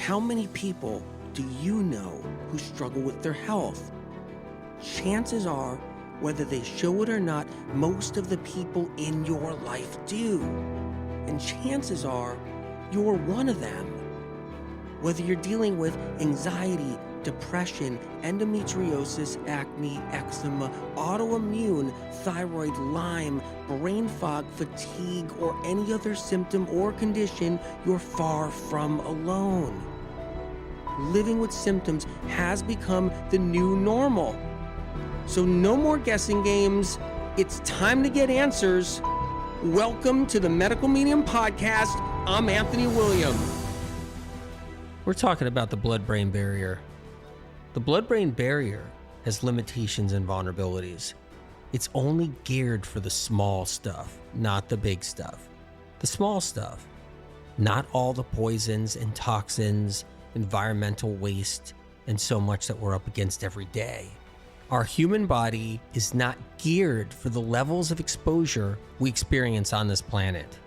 How many people do you know who struggle with their health? Chances are, whether they show it or not, most of the people in your life do. And chances are, you're one of them. Whether you're dealing with anxiety, depression, endometriosis, acne, eczema, autoimmune, thyroid, Lyme, brain fog, fatigue, or any other symptom or condition, you're far from alone. Living with symptoms has become the new normal. So no more guessing games. It's time to get answers. Welcome to the Medical Medium Podcast. I'm Anthony William. We're talking about the blood-brain barrier. The blood-brain barrier has limitations and vulnerabilities. It's only geared for the small stuff, not the big stuff. The small stuff, not all the poisons and toxins, environmental waste, and so much that we're up against every day. Our human body is not geared for the levels of exposure we experience on this planet.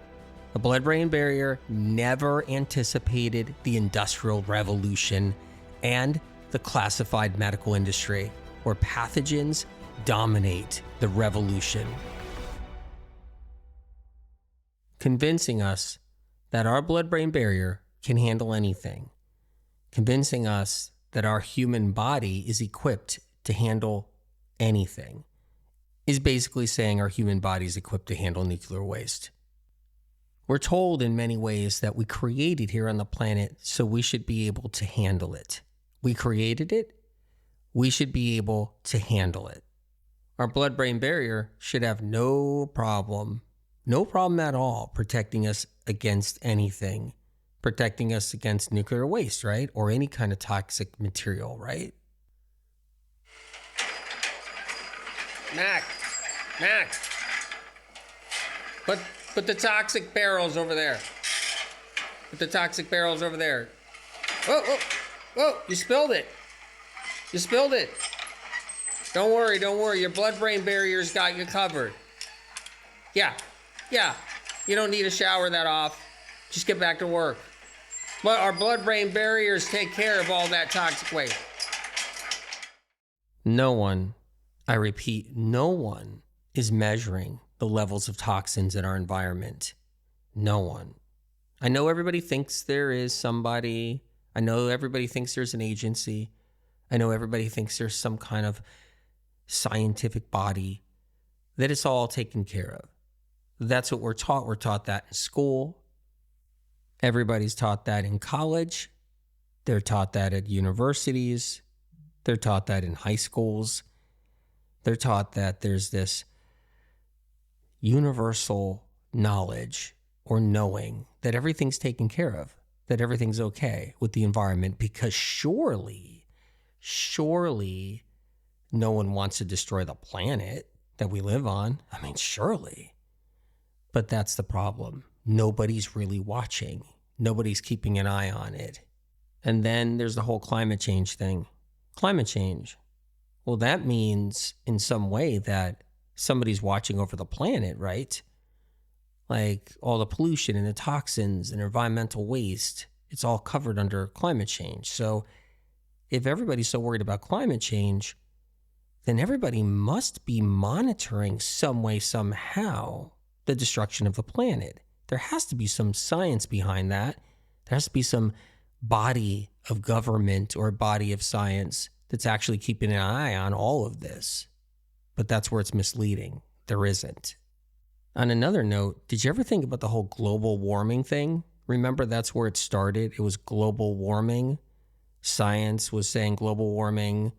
The blood-brain barrier never anticipated the Industrial Revolution and the classified medical industry, where pathogens dominate the revolution, convincing us that our blood-brain barrier can handle anything, convincing us that our human body is equipped to handle anything, is basically saying our human body is equipped to handle nuclear waste. We're told in many ways that we created here on the planet, so we should be able to handle it. We created it, we should be able to handle it. Our blood-brain barrier should have no problem at all protecting us against anything, protecting us against nuclear waste, right? Or any kind of toxic material, right? Mac, put the toxic barrels over there. Put the toxic barrels over there. Whoa, you spilled it. Don't worry, your blood-brain barrier's got you covered. Yeah, you don't need to shower that off. Just get back to work. But our blood-brain barriers take care of all that toxic waste. No one, I repeat, no one is measuring the levels of toxins in our environment. No one. I know everybody thinks there is somebody. I know everybody thinks there's an agency. I know everybody thinks there's some kind of scientific body that it's all taken care of. That's what we're taught. We're taught that in school. Everybody's taught that in college. They're taught that at universities. They're taught that in high schools. They're taught that there's this universal knowledge or knowing that everything's taken care of, that everything's okay with the environment, because surely no one wants to destroy the planet that we live on. I mean, surely. But that's the problem. Nobody's really watching. Nobody's keeping an eye on it. And then there's the whole climate change thing. Climate change. Well, that means in some way that somebody's watching over the planet, right? Like all the pollution and the toxins and environmental waste, it's all covered under climate change. So if everybody's so worried about climate change, then everybody must be monitoring some way, somehow, the destruction of the planet. There has to be some science behind that. There has to be some body of government or body of science that's actually keeping an eye on all of this. But that's where it's misleading. There isn't. On another note, did you ever think about the whole global warming thing? Remember, that's where it started. It was global warming. Science was saying global warming.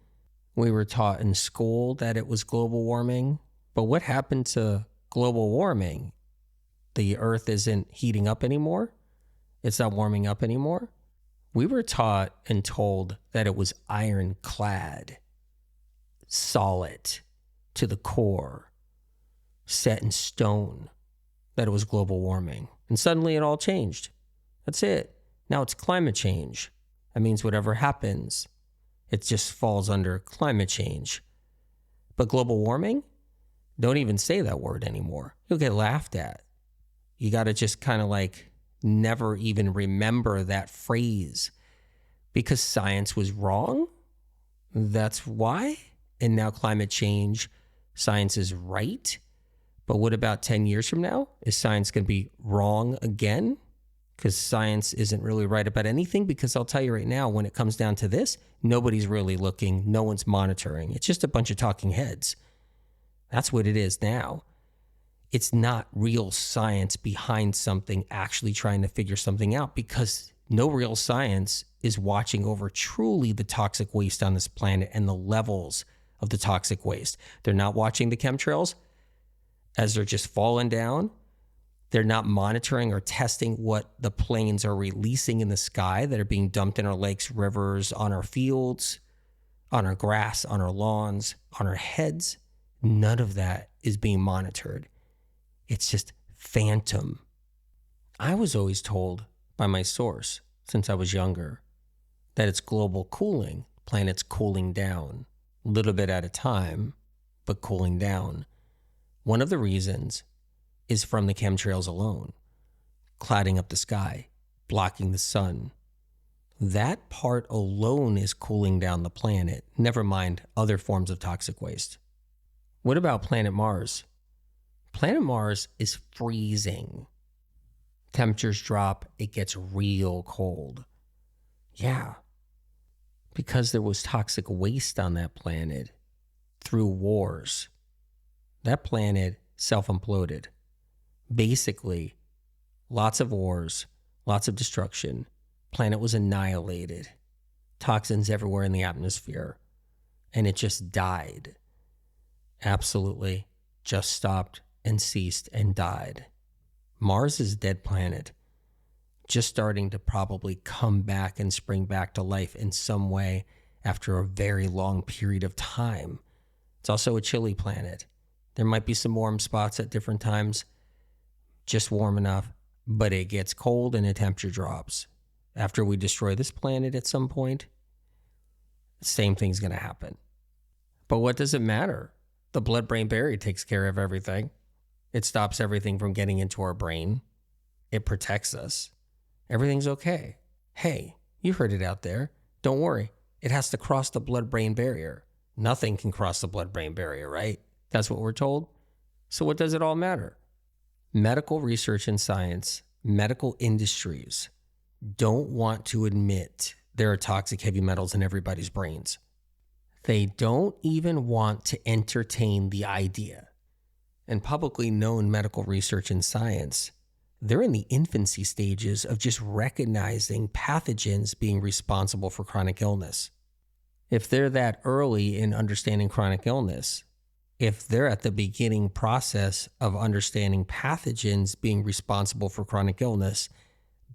We were taught in school that it was global warming. But what happened to global warming? The earth isn't heating up anymore. It's not warming up anymore. We were taught and told that it was ironclad, solid to the core, set in stone, that it was global warming. And suddenly it all changed. That's it. Now it's climate change. That means whatever happens, it just falls under climate change. But global warming? Don't even say that word anymore. You'll get laughed at. You got to just kind of like never even remember that phrase Because science was wrong? That's why? And now climate change, science is right? But what about 10 years from now? Is science going to be wrong again? Because science isn't really right about anything. Because I'll tell you right now, when it comes down to this, nobody's really looking. No one's monitoring. It's just a bunch of talking heads. That's what it is now. It's not real science behind something actually trying to figure something out, because no real science is watching over truly the toxic waste on this planet and the levels of the toxic waste. They're not watching the chemtrails as they're just falling down. They're not monitoring or testing what the planes are releasing in the sky that are being dumped in our lakes, rivers, on our fields, on our grass, on our lawns, on our heads. None of that is being monitored. It's just phantom. I was always told by my source since I was younger that it's global cooling, planet's cooling down, a little bit at a time, but cooling down. One of the reasons is from the chemtrails alone, clouding up the sky, blocking the sun. That part alone is cooling down the planet, never mind other forms of toxic waste. What about planet Mars? Planet Mars is freezing. Temperatures drop, it gets real cold. Yeah, because there was toxic waste on that planet through wars. That planet self-imploded. Basically, lots of wars, lots of destruction. Planet was annihilated. Toxins everywhere in the atmosphere. And it just died. Absolutely just stopped and ceased and died. Mars is a dead planet, just starting to probably come back and spring back to life in some way after a very long period of time. It's also a chilly planet. There might be some warm spots at different times, just warm enough, but it gets cold and the temperature drops. After we destroy this planet at some point, the same thing's going to happen. But what does it matter? The blood-brain barrier takes care of everything. It stops everything from getting into our brain. It protects us. Everything's okay. Hey, you heard it out there. Don't worry. It has to cross the blood-brain barrier. Nothing can cross the blood-brain barrier, right? That's what we're told. So what does it all matter? Medical research and science, medical industries don't want to admit there are toxic heavy metals in everybody's brains. They don't even want to entertain the idea. And publicly known medical research and science, they're in the infancy stages of just recognizing pathogens being responsible for chronic illness. If they're that early in understanding chronic illness, if they're at the beginning process of understanding pathogens being responsible for chronic illness,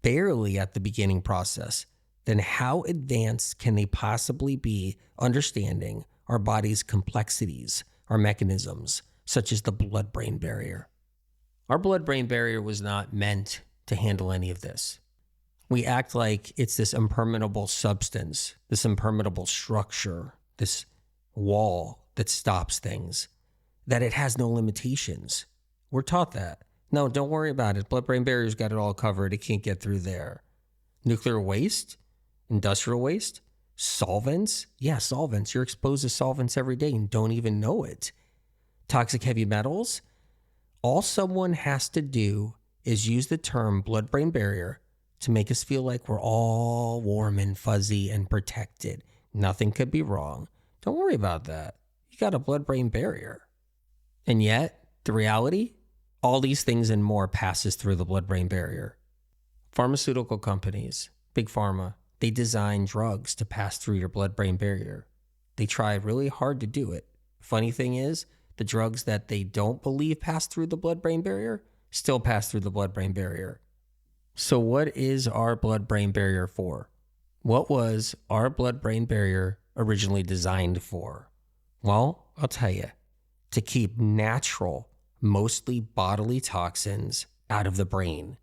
barely at the beginning process, then how advanced can they possibly be understanding our body's complexities, our mechanisms, such as the blood-brain barrier? Our blood-brain barrier was not meant to handle any of this. We act like it's this impermeable substance, this impermeable structure, this wall that stops things, that it has no limitations. We're taught that. No, don't worry about it. Blood-brain barrier's got it all covered. It can't get through there. Nuclear waste, industrial waste, solvents. Yeah, solvents. You're exposed to solvents every day and don't even know it. Toxic heavy metals. All someone has to do is use the term blood-brain barrier to make us feel like we're all warm and fuzzy and protected. Nothing could be wrong. Don't worry about that. You got a blood-brain barrier. And yet, the reality, all these things and more passes through the blood-brain barrier. Pharmaceutical companies, big pharma, they design drugs to pass through your blood-brain barrier. They try really hard to do it. Funny thing is, the drugs that they don't believe pass through the blood-brain barrier still pass through the blood-brain barrier. So what is our blood-brain barrier for? What was our blood-brain barrier originally designed for? Well, I'll tell you. To keep natural, mostly bodily toxins out of the brain.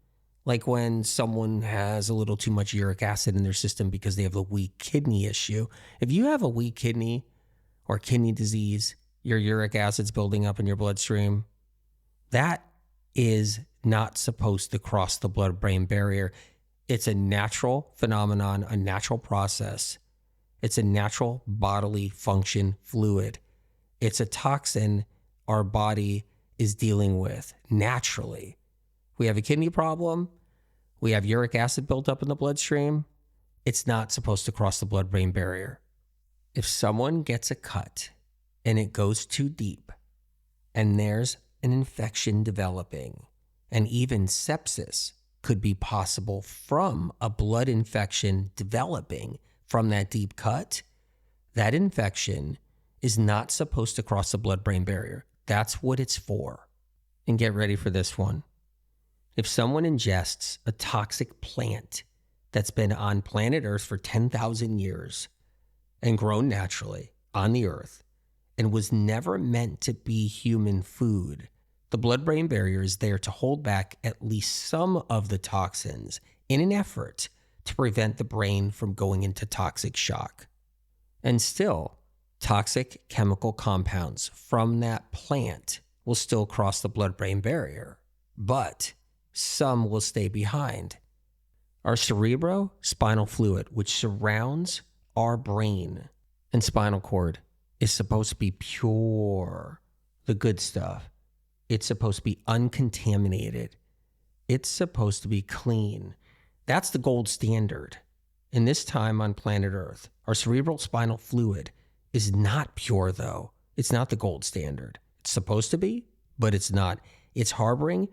Like when someone has a little too much uric acid in their system because they have a weak kidney issue. If you have a weak kidney or kidney disease, your uric acid's building up in your bloodstream, that is not supposed to cross the blood-brain barrier. It's a natural phenomenon, a natural process. It's a natural bodily function fluid. It's a toxin our body is dealing with naturally. We have a kidney problem. We have uric acid built up in the bloodstream. It's not supposed to cross the blood-brain barrier. If someone gets a cut and it goes too deep and there's an infection developing, and even sepsis could be possible from a blood infection developing from that deep cut, that infection is not supposed to cross the blood-brain barrier. That's what it's for. And get ready for this one. If someone ingests a toxic plant that's been on planet Earth for 10,000 years and grown naturally on the Earth and was never meant to be human food, the blood-brain barrier is there to hold back at least some of the toxins in an effort to prevent the brain from going into toxic shock. And still, toxic chemical compounds from that plant will still cross the blood-brain barrier, but some will stay behind. Our cerebrospinal fluid, which surrounds our brain and spinal cord, is supposed to be pure, the good stuff. It's supposed to be uncontaminated. It's supposed to be clean. That's the gold standard. In this time on planet Earth, our cerebrospinal fluid is not pure, though. It's not the gold standard. It's supposed to be, but it's not. It's harboring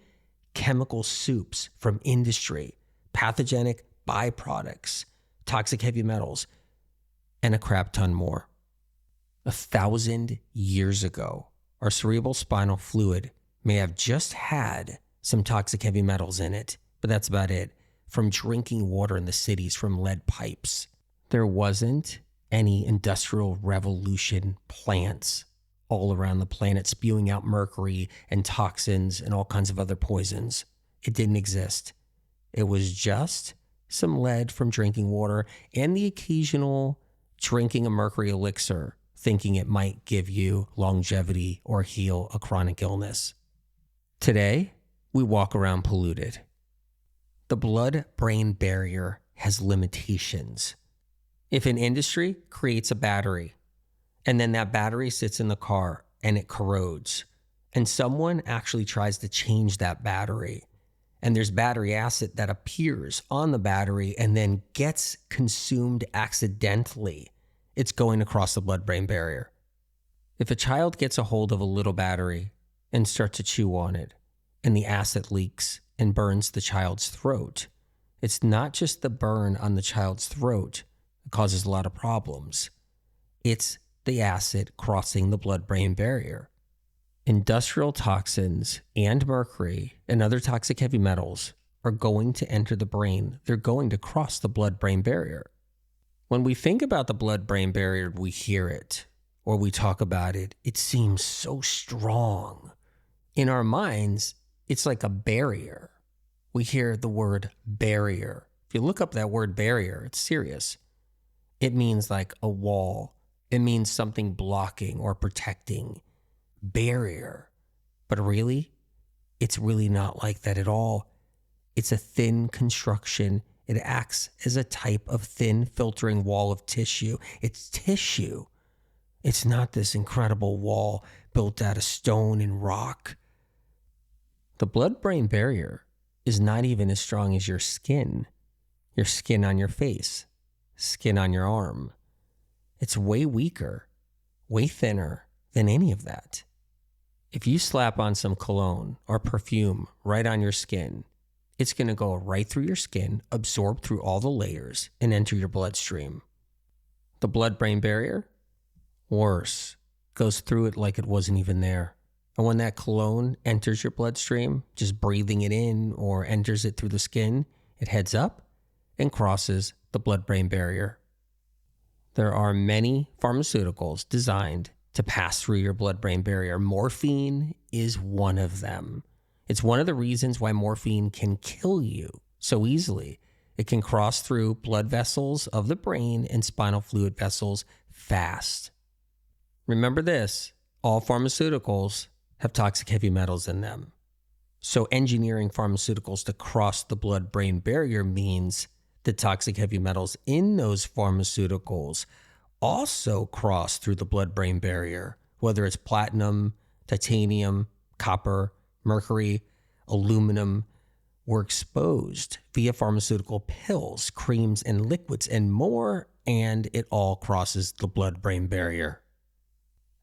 chemical soups from industry, pathogenic byproducts, toxic heavy metals, and a crap ton more. 1,000 years ago, our cerebrospinal fluid may have just had some toxic heavy metals in it, but that's about it. From drinking water in the cities from lead pipes. There wasn't any industrial revolution plants all around the planet spewing out mercury and toxins and all kinds of other poisons. It didn't exist. It was just some lead from drinking water and the occasional drinking a mercury elixir, thinking it might give you longevity or heal a chronic illness. Today, we walk around polluted. The blood-brain barrier has limitations. If an industry creates a battery, and then that battery sits in the car and it corrodes, and someone actually tries to change that battery, and there's battery acid that appears on the battery and then gets consumed accidentally, it's going across the blood-brain barrier. If a child gets a hold of a little battery and starts to chew on it, and the acid leaks and burns the child's throat, it's not just the burn on the child's throat that causes a lot of problems. It's the acid crossing the blood-brain barrier. Industrial toxins and mercury and other toxic heavy metals are going to enter the brain. They're going to cross the blood-brain barrier. When we think about the blood-brain barrier, we hear it or we talk about it. It seems so strong. In our minds, it's like a barrier. We hear the word barrier. If you look up that word barrier, it's serious. It means like a wall. It means something blocking or protecting. Barrier. But really, it's really not like that at all. It's a thin construction. It acts as a type of thin filtering wall of tissue. It's tissue. It's not this incredible wall built out of stone and rock. The blood-brain barrier is not even as strong as your skin on your face, skin on your arm. It's way weaker, way thinner than any of that. If you slap on some cologne or perfume right on your skin, it's going to go right through your skin, absorb through all the layers, and enter your bloodstream. The blood-brain barrier, worse, goes through it like it wasn't even there. And when that cologne enters your bloodstream, just breathing it in or enters it through the skin, it heads up and crosses the blood-brain barrier. There are many pharmaceuticals designed to pass through your blood-brain barrier. Morphine is one of them. It's one of the reasons why morphine can kill you so easily. It can cross through blood vessels of the brain and spinal fluid vessels fast. Remember this, all pharmaceuticals have toxic heavy metals in them. So engineering pharmaceuticals to cross the blood-brain barrier means the toxic heavy metals in those pharmaceuticals also cross through the blood-brain barrier, whether it's platinum, titanium, copper, mercury, aluminum, were exposed via pharmaceutical pills, creams, and liquids, and more, and it all crosses the blood-brain barrier.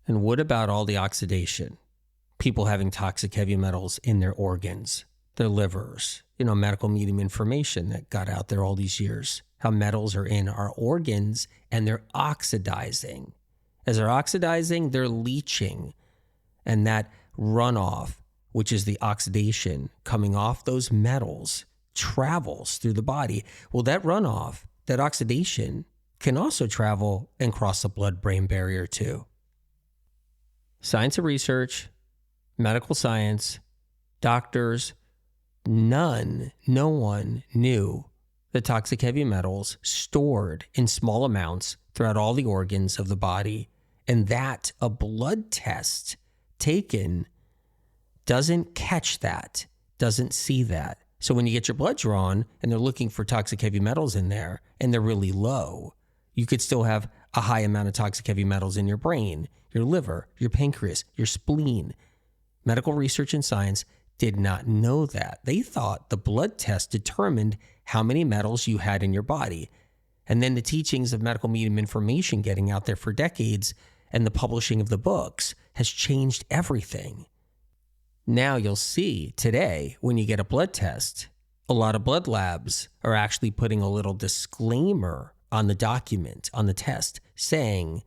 And what about all the oxidation? People having toxic heavy metals in their organs, their livers, medical medium information that got out there all these years, how metals are in our organs and they're oxidizing. As they're oxidizing, they're leaching. And that runoff, which is the oxidation coming off those metals, travels through the body. Well, that runoff, that oxidation, can also travel and cross the blood-brain barrier too. Science and research, medical science, doctors, no one knew the toxic heavy metals stored in small amounts throughout all the organs of the body, and that a blood test taken doesn't catch that, doesn't see that. So when you get your blood drawn and they're looking for toxic heavy metals in there and they're really low, you could still have a high amount of toxic heavy metals in your brain, your liver, your pancreas, your spleen. Medical research and science did not know that. They thought the blood test determined how many metals you had in your body. And then the teachings of medical medium information getting out there for decades and the publishing of the books has changed everything. Now you'll see today when you get a blood test, a lot of blood labs are actually putting a little disclaimer on the document, on the test, saying,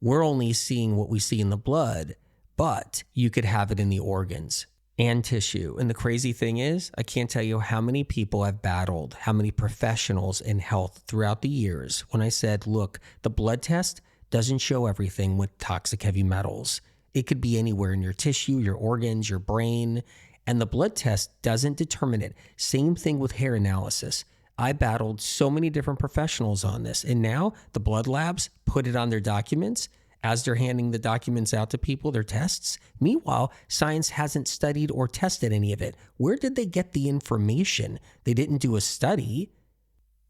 we're only seeing what we see in the blood, but you could have it in the organs and tissue. And the crazy thing is, I can't tell you how many people I've battled, how many professionals in health throughout the years when I said, look, the blood test doesn't show everything with toxic heavy metals. It could be anywhere in your tissue, your organs, your brain, and the blood test doesn't determine it. Same thing with hair analysis. I battled so many different professionals on this, and now the blood labs put it on their documents as they're handing the documents out to people, their tests. Meanwhile, science hasn't studied or tested any of it. Where did they get the information? They didn't do a study.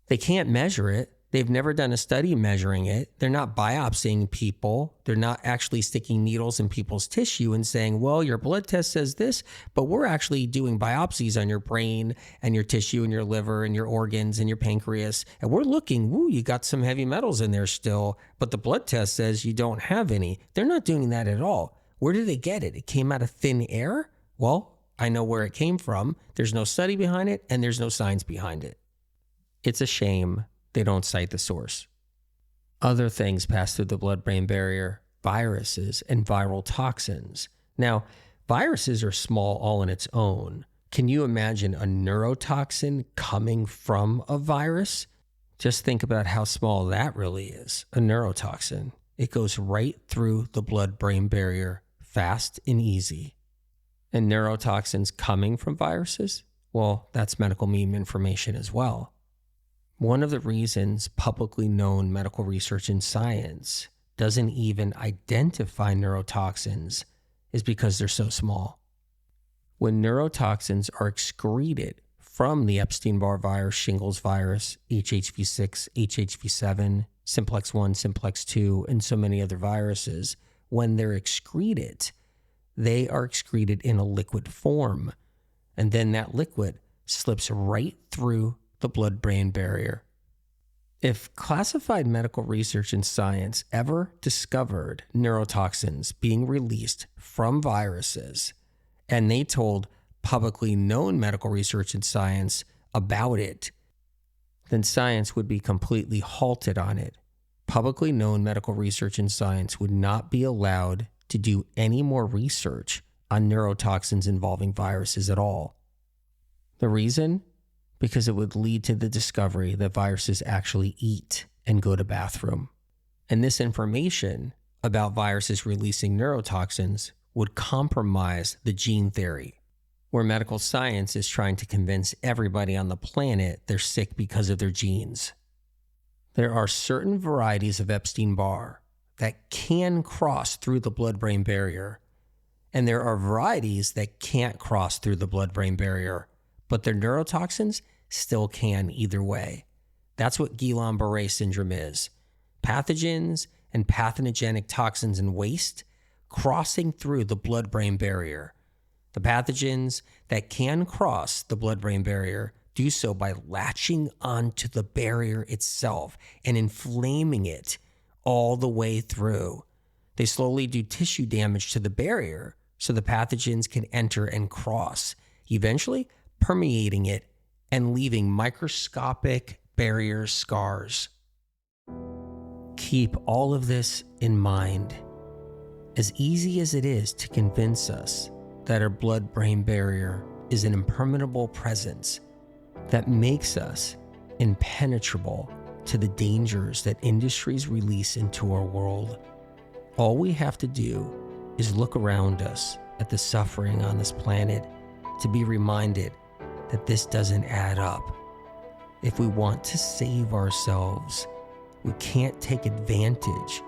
They can't measure it. They've never done a study measuring it. They're not biopsying people. They're not actually sticking needles in people's tissue and saying, well, your blood test says this, but we're actually doing biopsies on your brain and your tissue and your liver and your organs and your pancreas. And we're looking, you got some heavy metals in there still, but the blood test says you don't have any. They're not doing that at all. Where did they get it? It came out of thin air? Well, I know where it came from. There's no study behind it and there's no science behind it. It's a shame they don't cite the source. Other things pass through the blood-brain barrier, viruses and viral toxins. Now, viruses are small all on its own. Can you imagine a neurotoxin coming from a virus? Just think about how small that really is, a neurotoxin. It goes right through the blood-brain barrier, fast and easy. And neurotoxins coming from viruses? Well, that's medical medium information as well. One of the reasons publicly known medical research and science doesn't even identify neurotoxins is because they're so small. When neurotoxins are excreted from the Epstein-Barr virus, shingles virus, HHV6, HHV7, simplex 1, simplex 2, and so many other viruses, when they're excreted, they are excreted in a liquid form. And then that liquid slips right through the blood-brain barrier. If classified medical research and science ever discovered neurotoxins being released from viruses, and they told publicly known medical research and science about it, then science would be completely halted on it. Publicly known medical research and science would not be allowed to do any more research on neurotoxins involving viruses at all. The reason? Because it would lead to the discovery that viruses actually eat and go to bathroom. And this information about viruses releasing neurotoxins would compromise the gene theory, where medical science is trying to convince everybody on the planet they're sick because of their genes. There are certain varieties of Epstein-Barr that can cross through the blood-brain barrier, And there are varieties that can't cross through the blood-brain barrier, but their neurotoxins still can either way. That's what Guillain-Barré syndrome is. Pathogens and pathogenic toxins and waste crossing through the blood-brain barrier. The pathogens that can cross the blood-brain barrier do so by latching onto the barrier itself and inflaming it all the way through. They slowly do tissue damage to the barrier so the pathogens can enter and cross, eventually permeating it and leaving microscopic barrier scars. Keep all of this in mind. As easy as it is to convince us that our blood-brain barrier is an impermeable presence that makes us impenetrable to the dangers that industries release into our world, all we have to do is look around us at the suffering on this planet to be reminded that this doesn't add up. If we want to save ourselves, we can't take advantage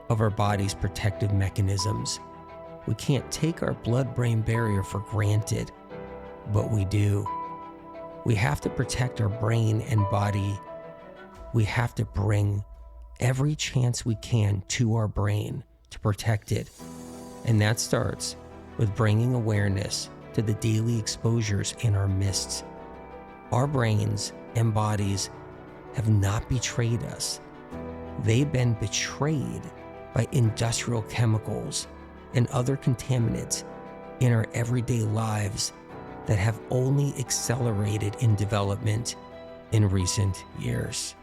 of our body's protective mechanisms. We can't take our blood-brain barrier for granted, but we do. We have to protect our brain and body. We have to bring every chance we can to our brain to protect it. And that starts with bringing awareness to the daily exposures in our midst. Our brains and bodies have not betrayed us. They've been betrayed by industrial chemicals and other contaminants in our everyday lives that have only accelerated in development in recent years.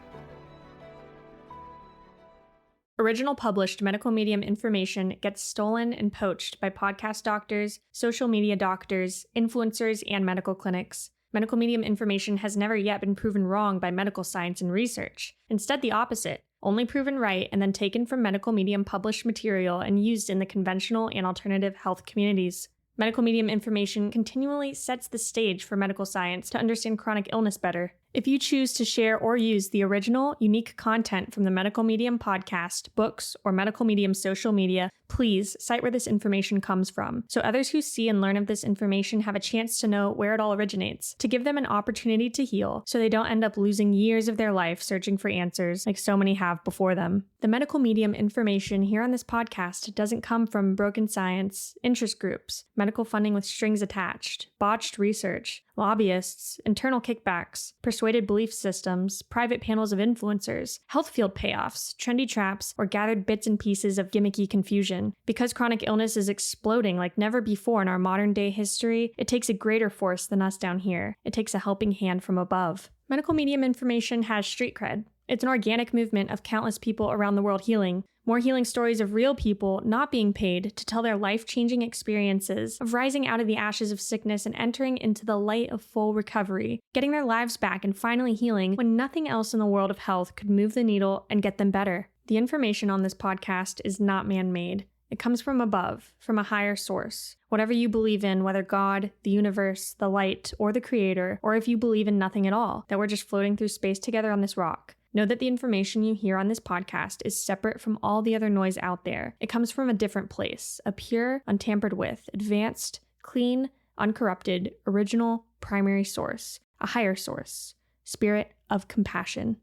Original published medical medium information gets stolen and poached by podcast doctors, social media doctors, influencers, and medical clinics. Medical medium information has never yet been proven wrong by medical science and research. Instead, the opposite, only proven right and then taken from medical medium published material and used in the conventional and alternative health communities. Medical medium information continually sets the stage for medical science to understand chronic illness better. If you choose to share or use the original, unique content from the Medical Medium podcast, books, or Medical Medium social media, please cite where this information comes from, so others who see and learn of this information have a chance to know where it all originates, to give them an opportunity to heal, so they don't end up losing years of their life searching for answers like so many have before them. The Medical Medium information here on this podcast doesn't come from broken science, interest groups, medical funding with strings attached, botched research, lobbyists, internal kickbacks, persuaded belief systems, private panels of influencers, health field payoffs, trendy traps, or gathered bits and pieces of gimmicky confusion. Because chronic illness is exploding like never before in our modern day history, it takes a greater force than us down here. It takes a helping hand from above. Medical medium information has street cred. It's an organic movement of countless people around the world healing. More healing stories of real people not being paid to tell their life-changing experiences of rising out of the ashes of sickness and entering into the light of full recovery, getting their lives back and finally healing when nothing else in the world of health could move the needle and get them better. The information on this podcast is not man-made. It comes from above, from a higher source. Whatever you believe in, whether God, the universe, the light, or the creator, or if you believe in nothing at all, that we're just floating through space together on this rock. Know that the information you hear on this podcast is separate from all the other noise out there. It comes from a different place, a pure, untampered with, advanced, clean, uncorrupted, original, primary source, a higher source, spirit of compassion.